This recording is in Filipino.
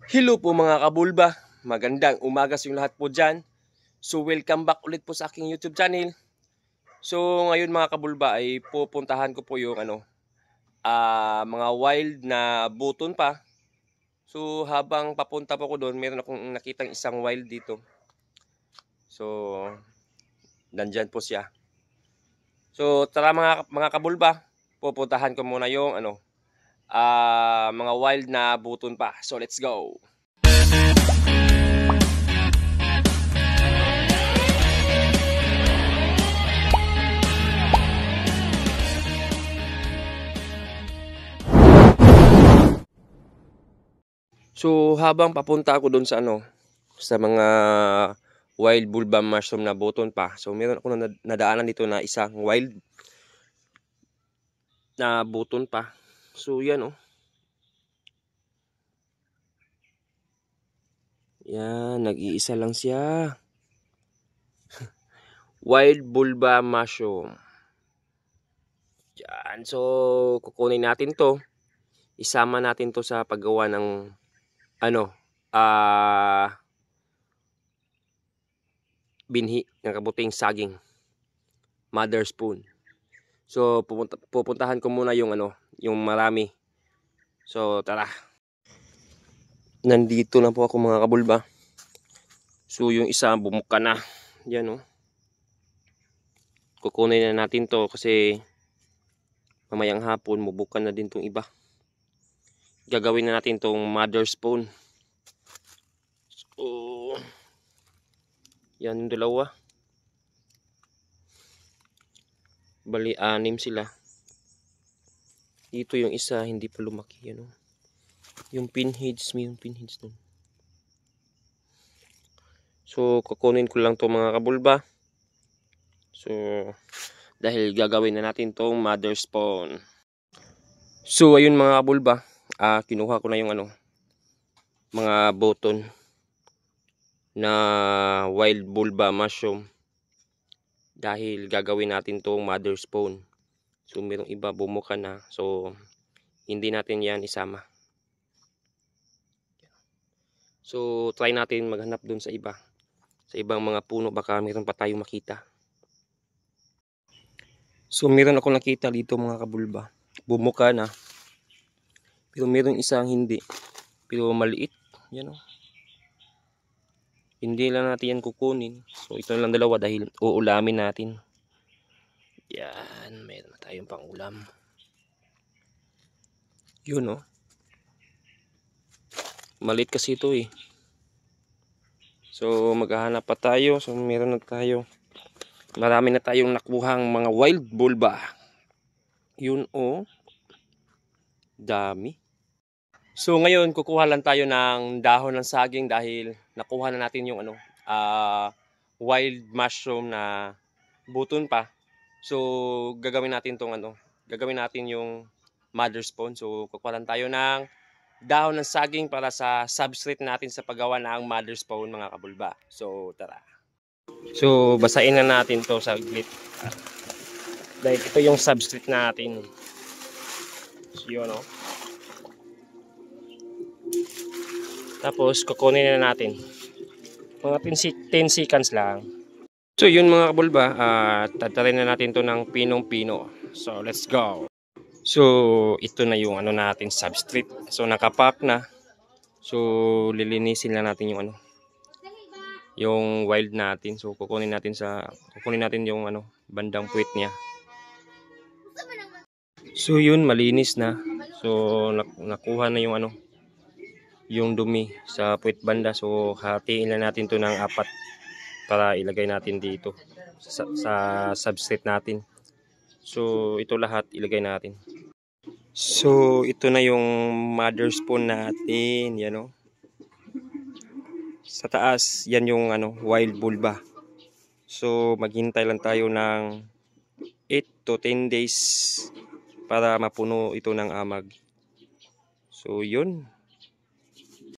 Hello po mga kabulba, magandang umaga sa lahat po dyan. So welcome back ulit po sa aking YouTube channel. So ngayon mga kabulba ay pupuntahan ko po yung mga wild na buton pa. So habang papunta po ko doon, meron akong nakitang isang wild dito. So nandyan po siya. So tara mga kabulba, pupuntahan ko muna yung mga wild na buton pa. So let's go. So habang papunta ako doon sa mga wild bulba mushroom na buton pa. So meron ako nadaanan dito na isang wild na buton pa. So yan oh. Yan, nag-iisa lang siya. Wild bulba mushroom. Yan, so kukunin natin to. Isama natin to sa paggawa ng binhi ng kabuting saging, mother spoon. So pupuntahan ko muna yung yung marami. So tara. Nandito na po ako mga kabulba. So yung isa bumuka na. Yan oh. Kukunin na natin to kasi mamayang hapon mubukan na din tong iba. Gagawin na natin tong mother spoon. So yan yung dalawa. Bali 6 sila. Dito yung isa hindi pa lumaki yan oh. Yung pinheads, may pinheads nun. So kukunin ko lang to mga kabulba. So dahil gagawin na natin tong mother spawn. So ayun mga kabulba, kinuha ko na yung mga buton na wild bulba mushroom dahil gagawin natin tong mother spawn. So merong iba bumuka na, so hindi natin yan isama. So try natin maghanap dun sa iba, sa ibang mga puno, baka meron pa tayong makita. So meron ako nakita dito mga kabulba, bumuka na, pero meron isang hindi, pero maliit. Yan o, hindi lang natin yan kukunin. So ito lang dalawa dahil uulamin natin. Yan, meron na tayong pang ulam. Yun o, maliit kasi ito eh. So maghahanap pa tayo. So meron na tayo, marami na tayong nakuhang mga wild bulba. Yun o, dami. So ngayon kukuha lang tayo ng dahon ng saging dahil nakuha na natin yung wild mushroom na buton pa. So gagawin natin tong gagawin natin yung mother spawn. So kukuha lang tayo ng dahon ng saging para sa substrate natin sa paggawa ng mother spawn mga kabulba. So tara. So basahin na natin to sa glit. Dahil ito yung substrate natin. So yun o. Tapos kukunin na natin. Mga 10 seconds lang. So yun mga kabulba, tatarin na natin to ng pinong-pino. So let's go. So ito na yung natin substrate. So nakapack na. So lilinisin lang natin yung yung wild natin. So kukunin natin yung bandang puwit niya. So yun, malinis na. So nakuha na yung yung dumi sa puwit banda. So hatiin lang natin to ng 4 para ilagay natin dito sa substrate natin. So ito lahat ilagay natin. So ito na yung mother spoon natin, yan o. Sa taas yan yung wild bulba. So maghintay lang tayo ng 8 to 10 days para mapuno ito ng amag. So yun.